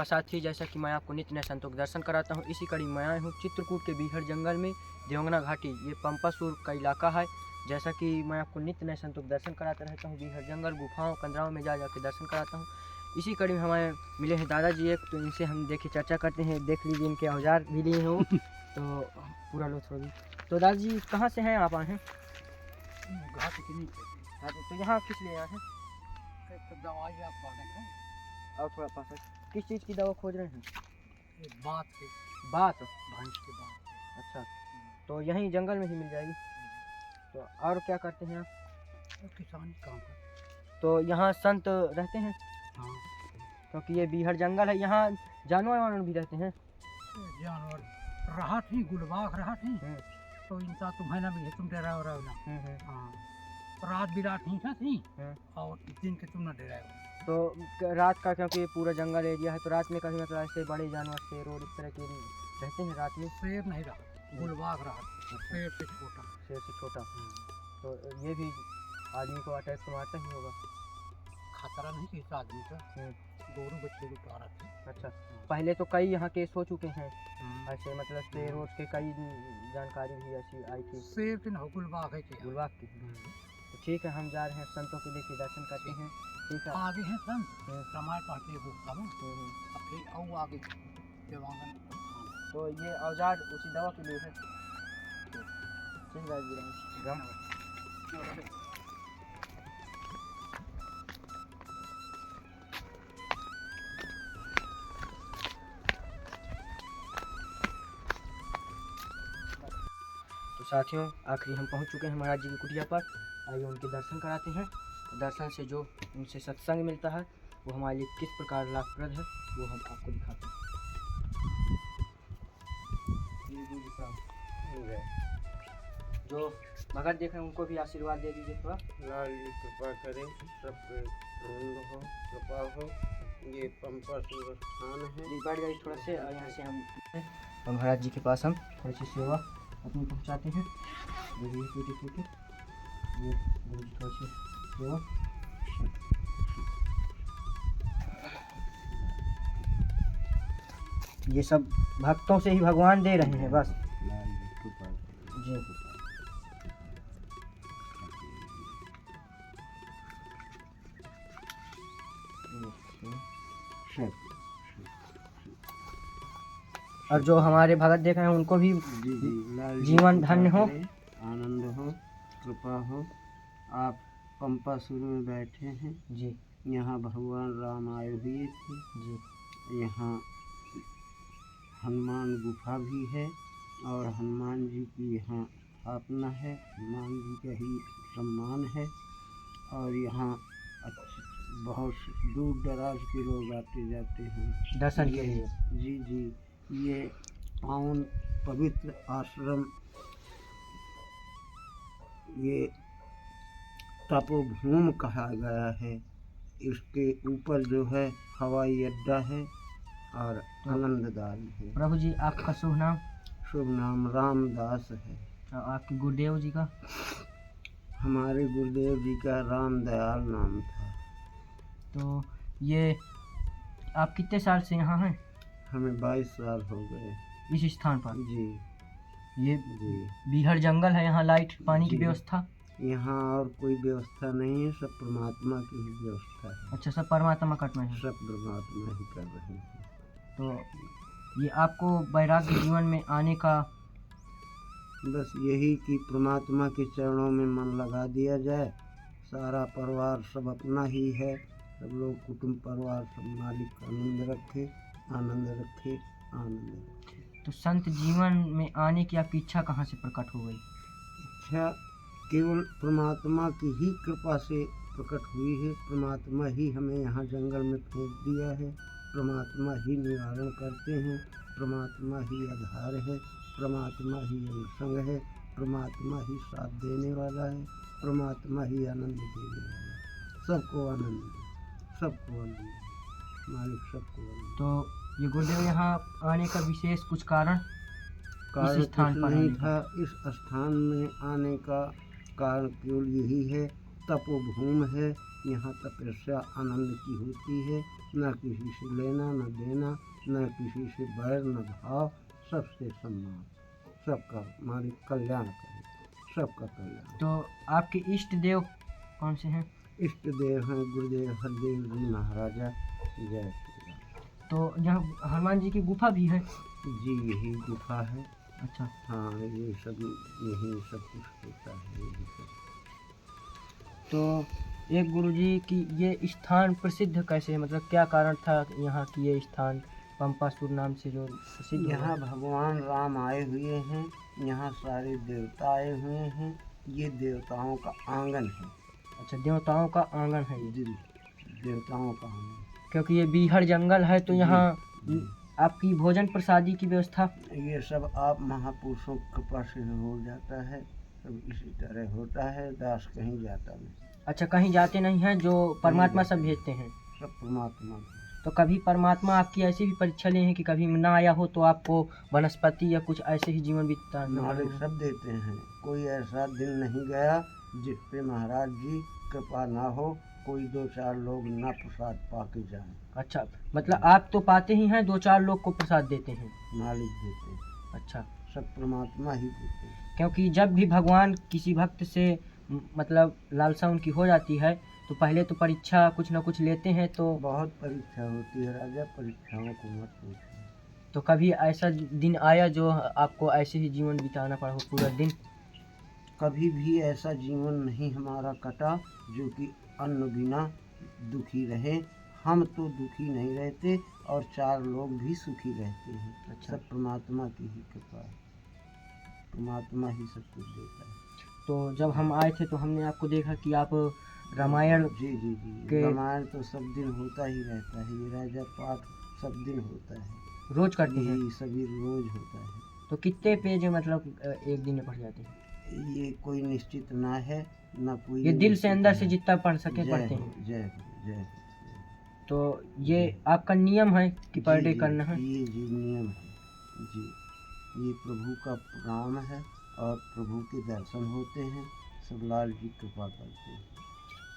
आपका साथी। जैसा कि मैं आपको नित्य नए संतों के दर्शन कराता हूँ, इसी कड़ी में आया हूँ चित्रकूट के बीहड़ जंगल में देवंगना घाटी, ये पंपासुर का इलाका है। जैसा कि मैं आपको नित्य नए संतों के दर्शन कराता रहता हूँ, बीहड़ जंगल गुफाओं कंदराओं में जा के दर्शन कराता हूँ। इसी कड़ी में हमें मिले हैं दादाजी एक, तो इनसे हम देखिए चर्चा करते हैं। देख लीजिए इनके औजार भी लिए हो तो पूरा लो थोड़ा भी। तो दादाजी कहाँ से हैं आप आए हैं? घाटी के नीचे तो यहाँ किस लिए आए हैं? एक दवाई आप पाने का और थोड़ा पास किस चीज़ की दवा खोज रहे हैं? बात के बात। भैंस के बात अच्छा, तो यहीं जंगल में ही मिल जाएगी। तो और क्या करते हैं आप? और किसानी काम है। तो यहाँ संत रहते हैं? हाँ, क्योंकि ये बीहड़ जंगल है, यहाँ जानवर वानवर भी रहते हैं। जानवर रहा थी, गुलबाग रहा थी, तो इनका तुम्हें ना भी तुम डरा हो रहे हो ना। हाँ, रात बिरात ही थी और दिन के तुम न डराए हो। तो रात का, क्योंकि पूरा जंगल एरिया है, तो रात में कभी मतलब ऐसे बड़े जानवर शेर और इस तरह के रहते हैं रात में? शेर नहीं रहा, गुलबाग रहा, शेर से छोटा। शेर से छोटा। तो ये भी आदमी को अटैक तो मारता ही होगा? खतरा नहीं किसी आदमी का, गोरू बच्चे को पारा थे। अच्छा, पहले तो कई यहाँ केस हो चुके हैं ऐसे, मतलब शेर और के कई जानकारी भी ऐसी आई थी। शेर के न गुलबाग है क्या? गुलबाग की। तो ठीक है, हम जा रहे हैं संतों के देखिए दर्शन करते हैं। ठीक है, आगे हैं संत रामायण पढ़ते गुप्ता में, फिर और आगे देवांगन। तो ये औजार उसी दवा के लिए है। ठीक है जी, तो साथियों आखिरी हम पहुंच चुके हैं महाराज जी की कुटिया पर। आइए उनके दर्शन कराते हैं। दर्शन से जो उनसे सत्संग मिलता है वो हमारे लिए किस प्रकार लाभप्रद है वो हम आपको दिखाते हैं। जो भगत देख रहे हैं उनको भी आशीर्वाद दे दीजिए थोड़ा। लाल जी कृपा करें, सब पे आनंद हो, कृपा हो। ये पंपासुर स्थान है। जी बैठ जाइए थोड़ा से, और यहाँ से हम महाराज जी के पास हम थोड़ी सी सेवा अपनी पहुँचाते हैं। ये थोड़ी सी सेवा। ये सब भक्तों से ही भगवान दे रहे हैं बस। जी और जो हमारे भगत देख रहे हैं उनको भी जीवन धन्य हो, आनंद हो, कृपा हो। आप पंपासुर में बैठे हैं जी। यहाँ भगवान राम आए हुए थे जी। यहाँ हनुमान गुफा भी है और हनुमान जी की यहाँ स्थापना है। हनुमान जी का ही सम्मान है और यहाँ बहुत दूर दराज के लोग आते जाते हैं दर्शन के लिए। जी जी, ये पावन पवित्र आश्रम, ये तपोभूमि कहा गया है। इसके ऊपर जो है हवाई अड्डा है और आनंददायी है। प्रभु जी आपका शुभ नाम? शुभ नाम रामदास है। और आपके गुरुदेव जी का? हमारे गुरुदेव जी का रामदयाल नाम था। तो ये आप कितने साल से यहाँ हैं? हमें 22 साल हो गए इस स्थान पर? जी। ये जी, बीहड़ जंगल है, यहाँ लाइट पानी की व्यवस्था? यहाँ और कोई व्यवस्था नहीं है, सब परमात्मा की ही व्यवस्था है। अच्छा, सब परमात्मा कर रहे हैं? सब परमात्मा ही कर रहे हैं। तो ये आपको वैराग्य जीवन में आने का बस यही कि परमात्मा के चरणों में मन लगा दिया जाए। सारा परिवार सब अपना ही है, सब लोग कुटुंब परिवार सब मालिक आनंद रखे, आनंद रखे, आनंद रखे। तो संत जीवन में आने की आपकी इच्छा कहाँ से प्रकट हो गई? इच्छा केवल परमात्मा की ही कृपा से प्रकट हुई है। परमात्मा ही हमें यहाँ जंगल में फेंक दिया है, परमात्मा ही निवारण करते हैं, परमात्मा ही आधार है, परमात्मा ही अंगसंग है, परमात्मा ही साथ देने वाला है, परमात्मा ही आनंद देने वाला है। सबको आनंद दे, सबको आनंद दे, मालिक सबको आनंद। तो ये गुरुदेव यहाँ आने का विशेष कुछ कारण? कारण कुछ नहीं था। इस स्थान में आने का कारण केवल यही है, तपोभूमि है। यहाँ तपस्या आनंद की होती है, न किसी से लेना न देना, किसी से बैर न भाव, सबसे सम्मान, सबका मालिक कल्याण करे, सबका कल्याण। तो आपके इष्ट देव कौन से हैं? इष्ट देव हैं गुरुदेव हरदेव जी महाराजा। जय श्री राम। तो यहाँ हनुमान जी की गुफा भी है? जी यही गुफा है। अच्छा। हाँ ये सब यही सब कुछ होता है यही सब। तो एक गुरुजी की ये स्थान प्रसिद्ध कैसे है, मतलब क्या कारण था यहाँ की ये स्थान पंपासुर नाम से जो प्रसिद्ध हुआ? यहाँ भगवान राम आए हुए हैं, यहाँ सारे देवता आए हुए हैं, ये देवताओं का आंगन है। अच्छा, देवताओं का आंगन है ये? जी देवताओं का आंगन। क्योंकि ये बीहड़ जंगल है तो यहाँ जी। आपकी भोजन प्रसादी की व्यवस्था? ये सब आप महापुरुषों की कृपा से हो जाता है, सब इसी तरह होता है, दास कहीं जाता नहीं। अच्छा, कहीं जाते नहीं हैं, जो परमात्मा सब भेजते हैं? सब परमात्मा। तो कभी परमात्मा आपकी ऐसी भी परीक्षा लिए हैं कि कभी ना आया हो तो आपको वनस्पति या कुछ ऐसे ही जीवन बीतता? मालिक सब देते हैं, कोई ऐसा दिन नहीं गया जिस पे महाराज जी कृपा ना हो, कोई दो चार लोग ना प्रसाद पा के जाए। अच्छा, मतलब आप तो पाते ही हैं, दो चार लोग को प्रसाद देते हैं? मालिक देते हैं। अच्छा। सब परमात्मा ही देते हैं। क्योंकि जब भी भगवान किसी भक्त से मतलब लालसा उनकी हो जाती है तो पहले तो परीक्षा कुछ ना कुछ लेते हैं। तो बहुत परीक्षा होती है राजा, परीक्षाओं को मत पूछो। तो कभी ऐसा दिन आया जो आपको ऐसे ही जीवन बिताना पड़ा हो पूरा दिन? कभी भी ऐसा जीवन नहीं हमारा कटा जो कि अन्न बिना दुखी रहे। हम तो दुखी नहीं रहते और चार लोग भी सुखी रहते हैं। अच्छा। सब परमात्मा की ही कृपा है, परमात्मा ही सब कुछ देता है। तो जब हम आए थे तो हमने आपको देखा कि आप रामायण जी जी जी के रामायण तो सब दिन होता ही रहता है, ये राजा पाठ सब दिन होता है, रोज करते हैं? ये सभी रोज होता है। तो कितने पेज मतलब एक दिन में पढ़ जाते हैं? ये कोई निश्चित ना है ना कोई, ये दिल से अंदर से है। जितना पढ़ सके जय पढ़ते हो, हैं? जय हो, जय हो। तो ये आपका नियम है कि पर जी, डे जी, करना है? ये जी नियम है जी, ये प्रभु का नाम है और प्रभु के दर्शन होते हैं, सब लाल जी कृपा करते हैं।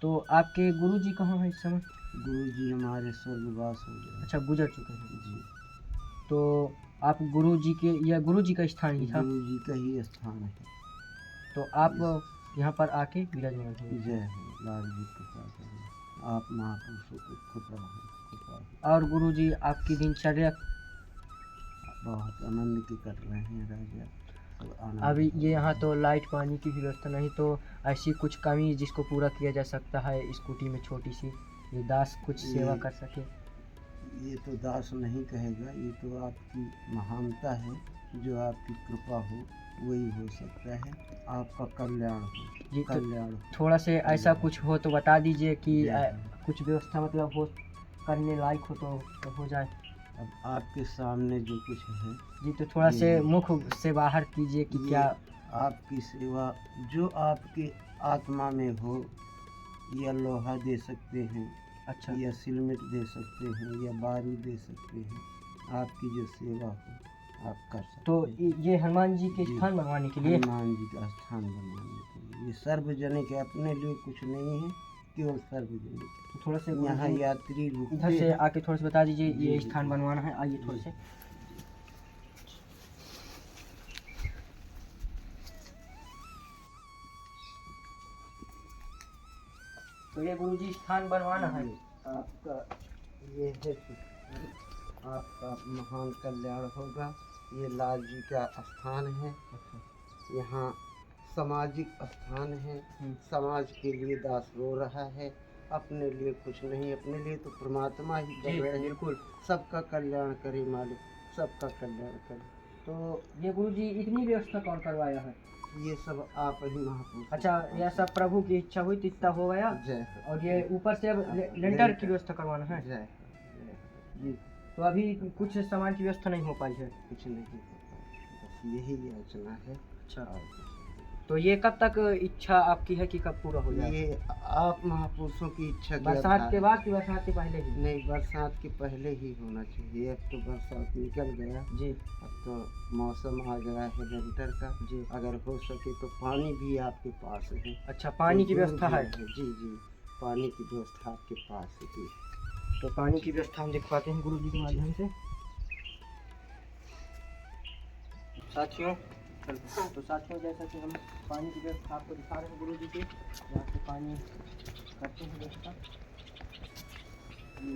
तो आपके गुरु जी कहाँ हैं इस समय? गुरु जी हमारे स्वर्गवास हो गए। अच्छा, गुजर चुके हैं। जी तो आप गुरु जी के, यह गुरु जी का स्थान ही था? गुरु जी का ही स्थान है। तो आप यहाँ पर आके विराजमान हुए? जय हो, लाल जी कृपा करें, आप महापुरुषों की कृपा है, कृपा है। और गुरु जी आपकी दिनचर्या बहुत आनंद की कर रहे हैं राजा, सब आनंद। अभी ये यहाँ तो लाइट पानी की भी व्यवस्था नहीं, तो ऐसी कुछ कमी जिसको पूरा किया जा सकता है स्कूटी में छोटी सी, ये दास कुछ सेवा कर सके? ये तो दास नहीं कहेगा, ये तो आपकी महानता है, जो आपकी कृपा हो वही हो सकता है, आपका कल्याण हो जी। तो कल्याण हो। थोड़ा से ऐसा कुछ हो तो बता दीजिए कि जय कुछ व्यवस्था मतलब हो करने लायक हो तो हो जाए। अब आपके सामने जो कुछ है जी, तो थोड़ा जी। से मुख से बाहर कीजिए कि ये क्या आपकी सेवा जो आपके आत्मा में हो, या लोहा दे सकते हैं, अच्छा या सिलमिट दे सकते हैं, या बारूद दे सकते हैं, आपकी जो सेवा हो आप कर सकते तो हैं। ये हनुमान जी के जी। स्थान बनवाने के लिए? हनुमान जी का स्थान बनवाने के लिए, ये सार्वजनिक है, अपने लिए कुछ नहीं है, केवल सार्वजनिक। तो थोड़ा से यहाँ गुरुजी यात्री रुकते इधर से हैं। आके थोड़ा से बता दीजिए जी, ये जी, स्थान जी। बनवाना है, आइए थोड़े से। तो ये गुरुजी स्थान बनवाना है? आपका ये है कि आपका महान कल्याण होगा। ये लाल जी का स्थान है, यहाँ सामाजिक स्थान है, समाज के लिए दास रो रहा है, अपने लिए कुछ नहीं, अपने लिए तो परमात्मा ही कर रहे हैं। बिल्कुल। सबका कल्याण करे मालिक, सबका कल्याण करे। तो ये गुरुजी इतनी व्यवस्था कौन करवाया है? ये सब आप ही महापुरुष। अच्छा, यह सब प्रभु की इच्छा हुई तो इतना हो गया। जय हो। और ये ऊपर से अब लेंटर की व्यवस्था करवाना है? जय हो, जय हो। जी। तो अभी कुछ सामान की व्यवस्था नहीं हो पाई है? कुछ नहीं होता, बस यही योजना है। अच्छा, और कुछ नहीं। तो ये कब तक इच्छा आपकी है कि कब पूरा हो जाए? ये आप महापुरुषों की इच्छा के बरसात आधार के है। बाद कि बरसात के पहले ही? नहीं, बरसात के पहले ही होना चाहिए। अब तो बरसात निकल गया, जी अब तो मौसम आ गया है विंटर का। जी। अगर हो सके तो पानी भी आपके पास है। अच्छा, पानी की तो व्यवस्था दूर है? भी जी जी, पानी की व्यवस्था आपके पास है जी। तो पानी की व्यवस्था हम दिखवाते हैं गुरु जी के माध्यम से। साथियों तो साथियों जैसा कि हम पानी की व्यवस्था आपको दिखा रहे हैं गुरु जी के, यहाँ से पानी करते हैं व्यवस्था।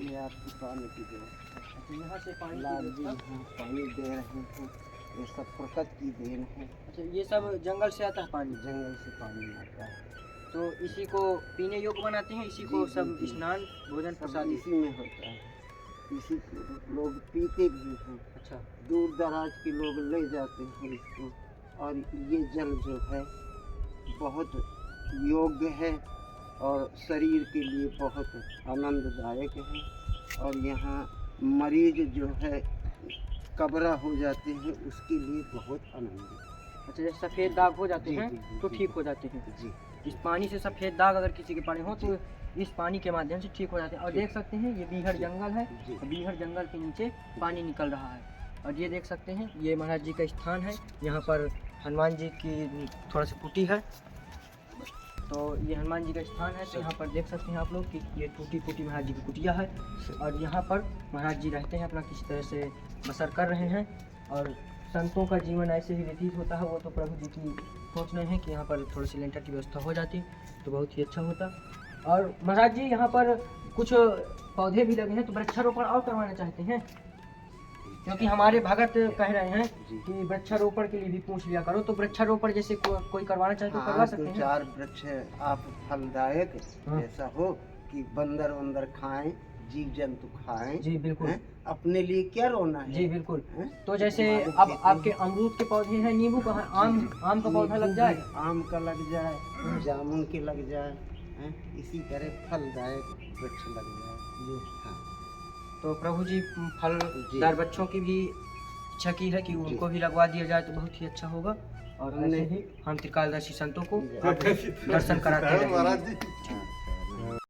ये आपकी पानी की व्यवस्था। अच्छा, यहाँ से पानी लाल की जी व्यवस्था। यहाँ पानी दे रहे हैं, ये सब प्रकृति की देन है। अच्छा, ये सब जंगल से आता है पानी, जंगल से पानी आता है, तो इसी को पीने योग्य बनाते हैं, इसी को जी, सब जी। स्नान भोजन सब प्रसाद। इसी में होता है, इसी को लोग पीते भी हैं। अच्छा, दूर दराज के लोग ले जाते हैं इसको। और ये जल जो है बहुत योग्य है और शरीर के लिए बहुत आनंददायक है। और यहाँ मरीज जो है कबरा हो जाते हैं, उसके लिए बहुत आनंद है। अच्छा, जैसे सफ़ेद दाग हो जाते जी, हैं जी, जी, तो जी। ठीक हो जाते हैं। जी इस पानी से सफ़ेद दाग अगर किसी के पानी हो तो इस पानी के माध्यम से ठीक हो जाते हैं। और ठीक। देख सकते हैं ये बीहड़ जी। जंगल है, जी बीहड़ जंगल के नीचे पानी निकल रहा है। और ये देख सकते हैं ये महाराज जी का स्थान है, यहाँ पर हनुमान जी की थोड़ा सी कुटी है, तो ये हनुमान जी का स्थान है। तो यहाँ पर देख सकते हैं आप लोग कि ये टूटी फूटी महाराज जी की कुटिया है, और यहाँ पर महाराज जी रहते हैं, अपना किसी तरह से बसर कर रहे हैं। और संतों का जीवन ऐसे ही व्यतीत होता है, वो तो प्रभु जी की सोच रहे हैं कि यहाँ पर थोड़ी सी लेंटर की व्यवस्था हो जाती तो बहुत ही अच्छा होता। और महाराज जी यहाँ पर कुछ पौधे भी लगे हैं, तो वृक्षारोपण और करवाना चाहते हैं, क्योंकि हमारे भगत कह रहे हैं जी। कि वृक्षारोपण के लिए भी पूछ लिया करो, तो वृक्षारोपण जैसे कोई करवाना चाहे तो करवा हाँ, सकते दो हैं। चार वृक्ष आप फलदायक हाँ। ऐसा हो कि बंदर वंदर खाएं, जीव जंतु खाएं। जी बिल्कुल, हैं? अपने लिए क्या रोना है? जी बिल्कुल। हैं? तो जैसे हमारे अब खेती आपके अमरूद के पौधे हैं, नींबू का है, आम का पौधा लग जाए, आम का लग जाए, जामुन के लग जाए, हैं? इसी तरह फलदायक वृक्ष लग जाए। हाँ। तो प्रभु जी जी। फलदार बच्चों की भी इच्छा की है कि उनको भी लगवा दिया जाए तो बहुत ही अच्छा होगा। और ऐसे ही हम त्रिकालदर्शी संतों को दर्शन कराते हैं। हाँ।